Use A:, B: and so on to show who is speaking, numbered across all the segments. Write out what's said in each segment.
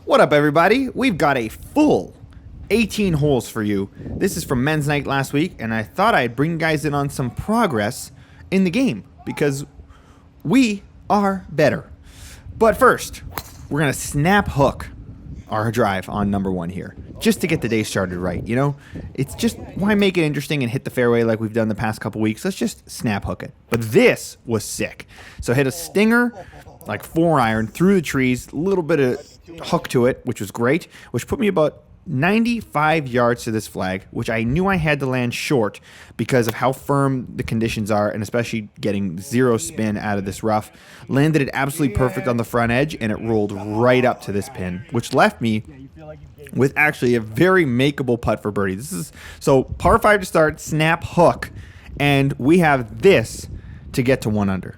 A: What up, everybody? We've got a full 18 holes for you. This is from Men's Night last week, and I thought I'd bring you guys in on some progress in the game because we are better. But first, we're going to snap hook our drive on number one here just to get the day started right. You know, it's just why make it interesting and hit the fairway like we've done the past couple weeks. Let's just snap hook it. But this was sick. So I hit a stinger, like 4-iron through the trees, a little bit of hook to it, which was great, which put me about 95 yards to this flag, which I knew I had to land short because of how firm the conditions are, and especially getting zero spin out of this rough. Landed it absolutely perfect on the front edge, and it rolled right up to this pin, which left me with actually a very makeable putt for birdie. This is so par 5 to start, snap hook, and we have this to get to 1 under.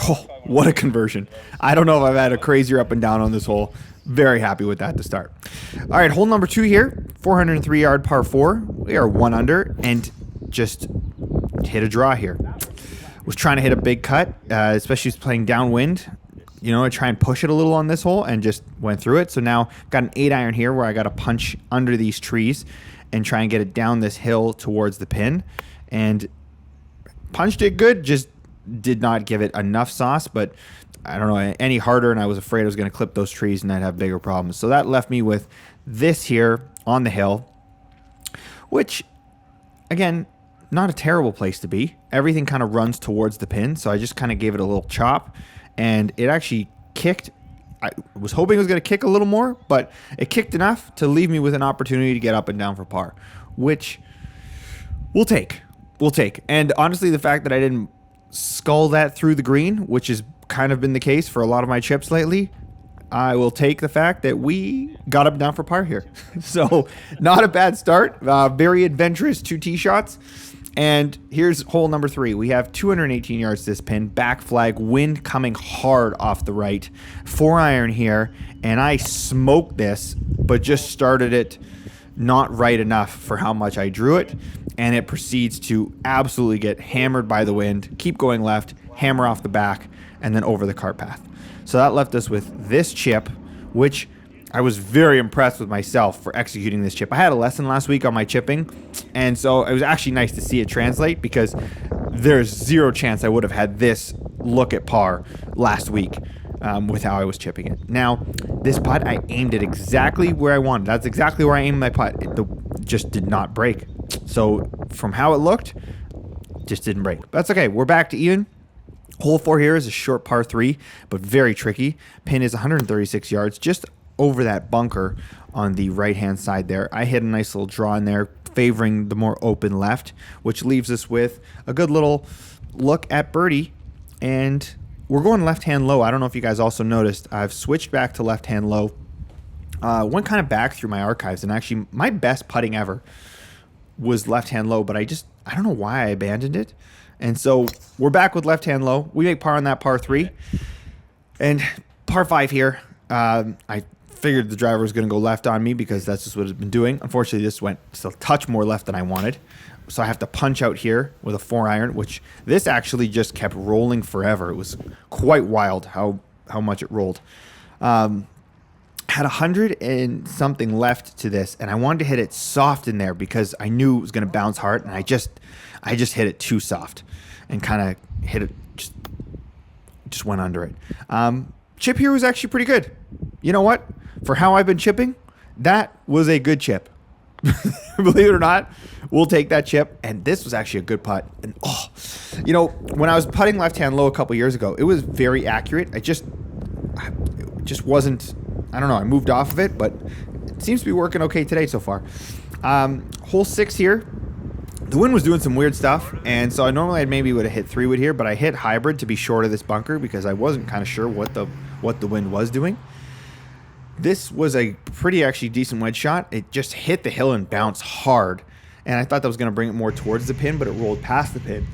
A: Oh, what a conversion. I don't know if I've had a crazier up and down on this hole. Very happy with that to start. All right, hole number 2 here, 403-yard par 4. We are 1 under and just hit a draw here. Was trying to hit a big cut, especially playing downwind. You know, I try and push it a little on this hole and just went through it. So now got an 8-iron here where I got to punch under these trees and try and get it down this hill towards the pin. And punched it good, just did not give it enough sauce, but I don't know, any harder, and I was afraid I was going to clip those trees and I'd have bigger problems. So that left me with this here on the hill, which, again, not a terrible place to be. Everything kind of runs towards the pin, so I just kind of gave it a little chop, and it actually kicked. I was hoping it was going to kick a little more, but it kicked enough to leave me with an opportunity to get up and down for par, which we'll take. We'll take. And honestly, the fact that I didn't skull that through the green, which has kind of been the case for a lot of my chips lately, I will take the fact that we got up and down for par here. So not a bad start. Very adventurous 2 tee shots. And here's hole number 3. We have 218 yards to this pin, back flag, wind coming hard off the right, 4-iron here, and I smoked this, but just started it not right enough for how much I drew it, and it proceeds to absolutely get hammered by the wind, keep going left, hammer off the back, and then over the cart path. So that left us with this chip, which I was very impressed with myself for executing this chip. I had a lesson last week on my chipping, and so it was actually nice to see it translate because there's zero chance I would have had this look at par last week with how I was chipping it. Now, this putt, I aimed it exactly where I wanted. That's exactly where I aimed my putt. It just did not break. So from how it looked, just didn't break. But that's okay. We're back to even. Hole 4 here is a short par 3, but very tricky. Pin is 136 yards, just over that bunker on the right-hand side there. I hit a nice little draw in there, favoring the more open left, which leaves us with a good little look at birdie. And we're going left-hand low. I don't know if you guys also noticed. I've switched back to left-hand low. Went kind of back through my archives, and actually my best putting ever was left-hand low, but I don't know why I abandoned it. And so we're back with left-hand low. We make par on that par 3. And par 5 here, I figured the driver was going to go left on me because that's just what it's been doing. Unfortunately, this went just a touch more left than I wanted. So I have to punch out here with a 4-iron, which this actually just kept rolling forever. It was quite wild how much it rolled. Had 100 and something left to this, and I wanted to hit it soft in there because I knew it was going to bounce hard, and I just hit it too soft and kind of hit it, just went under it. Chip here was actually pretty good. You know what? For how I've been chipping, that was a good chip. Believe it or not, we'll take that chip. And this was actually a good putt. And when I was putting left-hand low a couple years ago, it was very accurate. It just wasn't. I don't know. I moved off of it, but it seems to be working okay today so far. Hole 6 here. The wind was doing some weird stuff, and so I normally maybe would have hit 3-wood here, but I hit hybrid to be short of this bunker because I wasn't kind of sure what the wind was doing. This was a pretty actually decent wedge shot. It just hit the hill and bounced hard, and I thought that was going to bring it more towards the pin, but it rolled past the pin,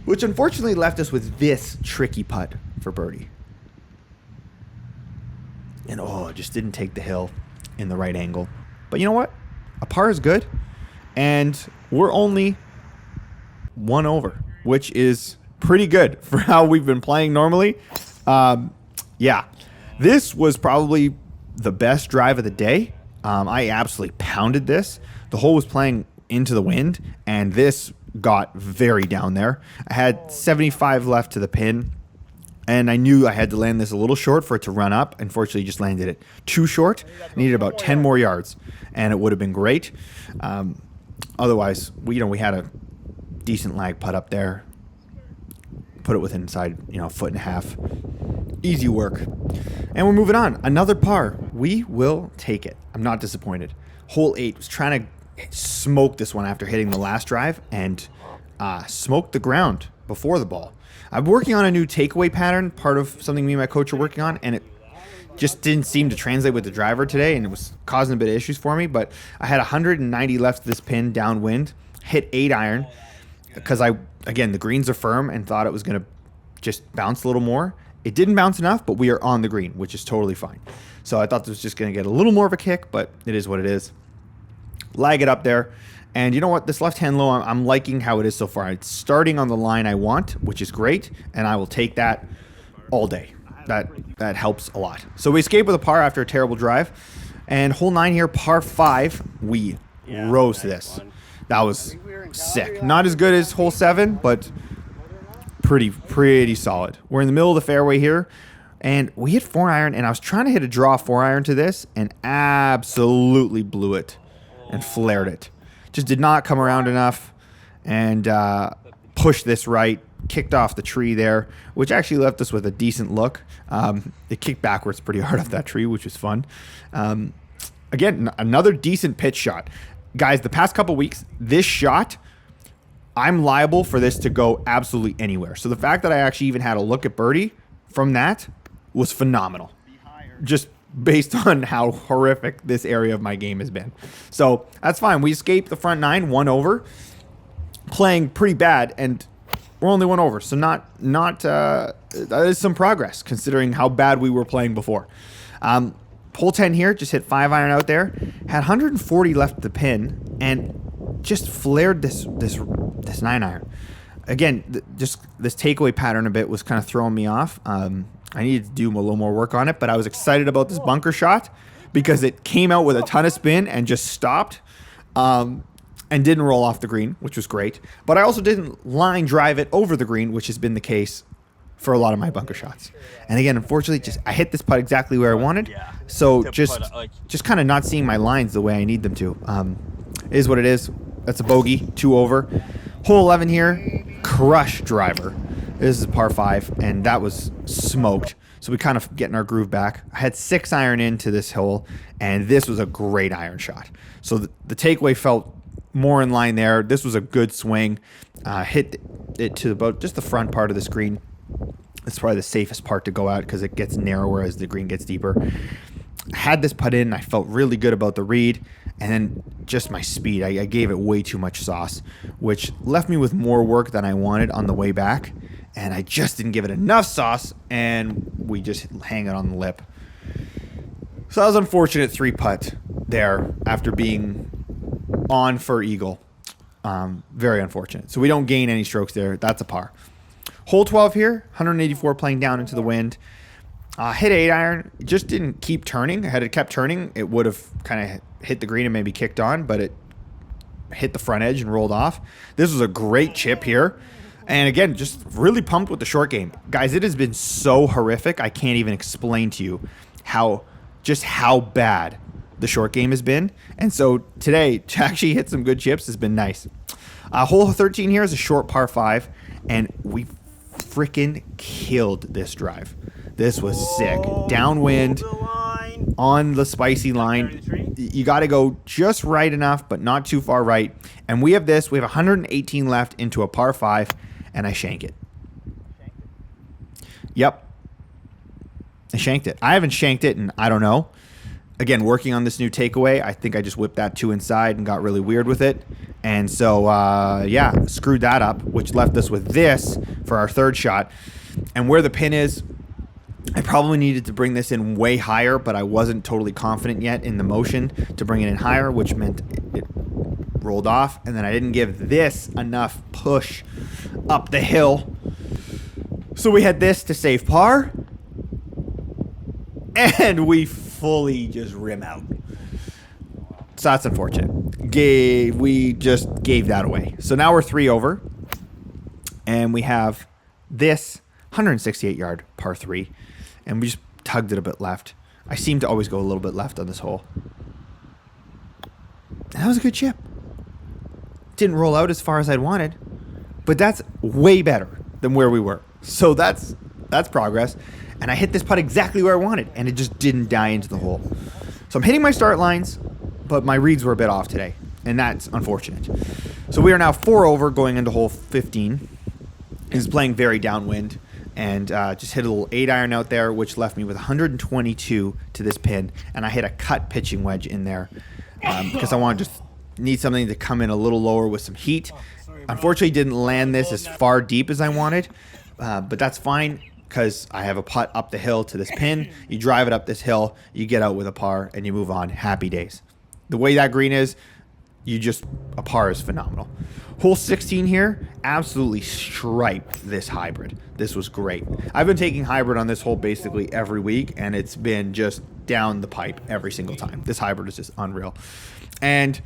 A: which unfortunately left us with this tricky putt for birdie. And it just didn't take the hill in the right angle. But you know what? A par is good, and we're only 1 over, which is pretty good for how we've been playing normally. Yeah, this was probably the best drive of the day. I absolutely pounded this. The hole was playing into the wind, and this got very down there. I had 75 left to the pin, and I knew I had to land this a little short for it to run up. Unfortunately, just landed it too short. I needed about 10 more yards, and it would have been great. Otherwise, we had a decent lag putt up there. Put it within inside, a foot and a half. Easy work. And we're moving on. Another par. We will take it. I'm not disappointed. Hole 8 was trying to smoke this one after hitting the last drive and smoked the ground before the ball. I'm working on a new takeaway pattern, part of something me and my coach are working on, and it just didn't seem to translate with the driver today, and it was causing a bit of issues for me. But I had 190 left to this pin downwind, hit 8 iron because the greens are firm and thought it was going to just bounce a little more. It didn't bounce enough, but we are on the green, which is totally fine. So I thought this was just going to get a little more of a kick, but it is what it is. Lag it up there. And you know what? This left-hand low, I'm liking how it is so far. It's starting on the line I want, which is great, and I will take that all day. That helps a lot. So we escape with a par after a terrible drive. And hole 9 here, par 5, we roast this. That was sick. Not as good as hole 7, but pretty solid. We're in the middle of the fairway here, and we hit 4 iron, and I was trying to hit a draw 4 iron to this and absolutely blew it and flared it. Just did not come around enough and pushed this right, kicked off the tree there, which actually left us with a decent look. It kicked backwards pretty hard off that tree, which was fun. Again, another decent pitch shot. Guys, the past couple weeks, this shot, I'm liable for this to go absolutely anywhere. So the fact that I actually even had a look at birdie from that was phenomenal. Just based on how horrific this area of my game has been. So that's fine. We escaped the front 9, 1 over, playing pretty bad, and we're only 1 over. So that is some progress considering how bad we were playing before. Hole 10 here, just hit 5 iron out there, had 140 left at the pin, and just flared this 9 iron. Again, just this takeaway pattern a bit was kind of throwing me off. I needed to do a little more work on it, but I was excited about this bunker shot because it came out with a ton of spin and just stopped and didn't roll off the green, which was great. But I also didn't line drive it over the green, which has been the case for a lot of my bunker shots. And again, unfortunately, I hit this putt exactly where I wanted. So just kind of not seeing my lines the way I need them to. It is what it is. That's a bogey, 2 over. Hole 11 here, crush driver. This is par 5, and that was smoked. So we kind of getting our groove back. I had 6 iron into this hole, and this was a great iron shot. So the takeaway felt more in line there. This was a good swing. Hit it to about just the front part of the screen. It's probably the safest part to go out because it gets narrower as the green gets deeper. I had this put in. I felt really good about the read. And then just my speed. I gave it way too much sauce, which left me with more work than I wanted on the way back. And I just didn't give it enough sauce, and we just hang it on the lip. So that was unfortunate 3-putt there after being on for eagle. Very unfortunate. So we don't gain any strokes there. That's a par. Hole 12 here, 184 playing down into the wind. Hit 8 iron. Just didn't keep turning. Had it kept turning, it would have kind of hit the green and maybe kicked on, but it hit the front edge and rolled off. This was a great chip here. And again, just really pumped with the short game. Guys, it has been so horrific. I can't even explain to you how bad the short game has been. And so today, to actually hit some good chips has been nice. Hole 13 here is a short par 5, and we freaking killed this drive. This was sick. Downwind on the spicy line. You got to go just right enough, but not too far right. And we have 118 left into a par 5, and I shank it. Yep. I shanked it. I haven't shanked it, and I don't know. Again, working on this new takeaway, I think I just whipped that 2 inside and got really weird with it. And so, screwed that up, which left us with this for our 3rd shot. And where the pin is, I probably needed to bring this in way higher, but I wasn't totally confident yet in the motion to bring it in higher, which meant it rolled off. And then I didn't give this enough push up the hill. So we had this to save par. And we fully just rim out. So that's unfortunate. We just gave that away. So now we're 3 over. And we have this 168-yard par 3. And we just tugged it a bit left. I seem to always go a little bit left on this hole. That was a good chip. Didn't roll out as far as I'd wanted. But that's way better than where we were. So that's progress. And I hit this putt exactly where I wanted. And it just didn't die into the hole. So I'm hitting my start lines. But my reads were a bit off today. And that's unfortunate. So we are now 4 over going into hole 15. He's playing very downwind. And just hit a little 8-iron out there, which left me with 122 to this pin. And I hit a cut pitching wedge in there because I want to just need something to come in a little lower with some heat. Unfortunately, didn't land this as far deep as I wanted, but that's fine because I have a putt up the hill to this pin. You drive it up this hill, you get out with a par, and you move on. Happy days. The way that green is, a par is phenomenal. Hole 16 here, absolutely striped this hybrid. This was great. I've been taking hybrid on this hole basically every week, and it's been just down the pipe every single time. This hybrid is just unreal. And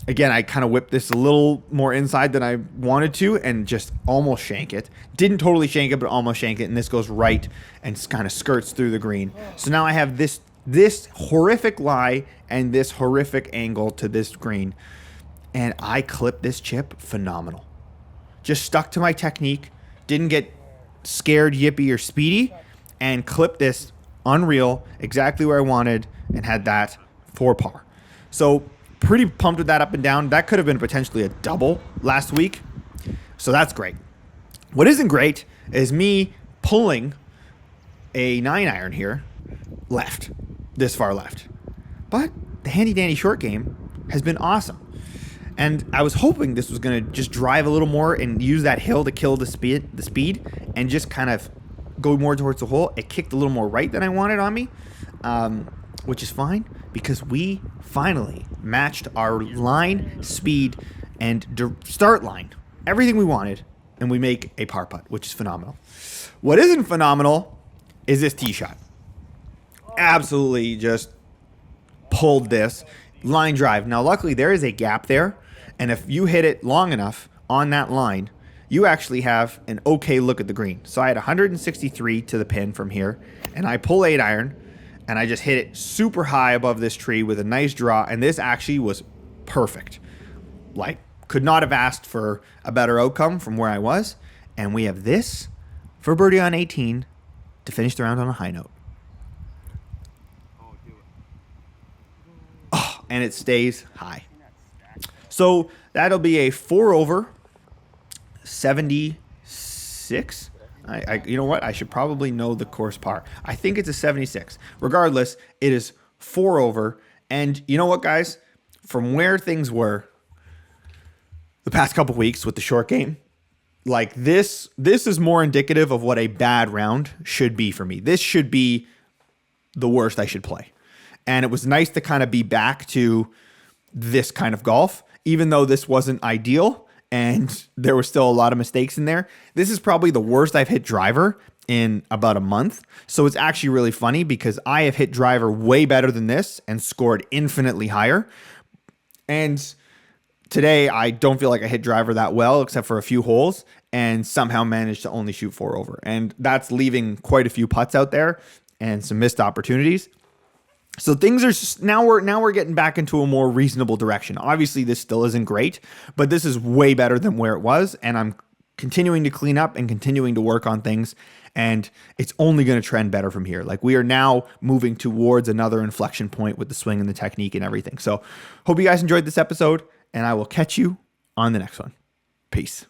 A: again, I kind of whipped this a little more inside than I wanted to and just almost shank it. Didn't totally shank it, but almost shank it. And this goes right and kind of skirts through the green. So now I have this horrific lie and this horrific angle to this green. And I clipped this chip phenomenal. Just stuck to my technique. Didn't get scared, yippy, or speedy. And clipped this unreal, exactly where I wanted. And had that for par. So pretty pumped with that up and down. That could have been potentially a double last week. So that's great. What isn't great is me pulling a 9-iron here left. This far left. But the handy dandy short game has been awesome. And I was hoping this was going to just drive a little more and use that hill to kill the speed and just kind of go more towards the hole. It kicked a little more right than I wanted on me, which is fine because we finally matched our line, speed, and start line. Everything we wanted, and we make a par putt, which is phenomenal. What isn't phenomenal is this tee shot. Absolutely just pulled this line drive. Now, luckily, there is a gap there. And if you hit it long enough on that line, you actually have an okay look at the green. So I had 163 to the pin from here. And I pull 8-iron. And I just hit it super high above this tree with a nice draw. And this actually was perfect. Like, could not have asked for a better outcome from where I was. And we have this for birdie on 18 to finish the round on a high note. Oh, and it stays high. So that'll be a 4 over 76. You know what? I should probably know the course par. I think it's a 76. Regardless, it is 4 over. And you know what, guys? From where things were the past couple weeks with the short game, like this is more indicative of what a bad round should be for me. This should be the worst I should play. And it was nice to kind of be back to this kind of golf, even though this wasn't ideal and there were still a lot of mistakes in there. This is probably the worst I've hit driver in about a month. So it's actually really funny because I have hit driver way better than this and scored infinitely higher. And today I don't feel like I hit driver that well, except for a few holes, and somehow managed to only shoot 4 over. And that's leaving quite a few putts out there and some missed opportunities. So things are now we're getting back into a more reasonable direction. Obviously, this still isn't great, but this is way better than where it was, and I'm continuing to clean up and continuing to work on things, and it's only going to trend better from here. Like, we are now moving towards another inflection point with the swing and the technique and everything. So hope you guys enjoyed this episode, and I will catch you on the next one. Peace.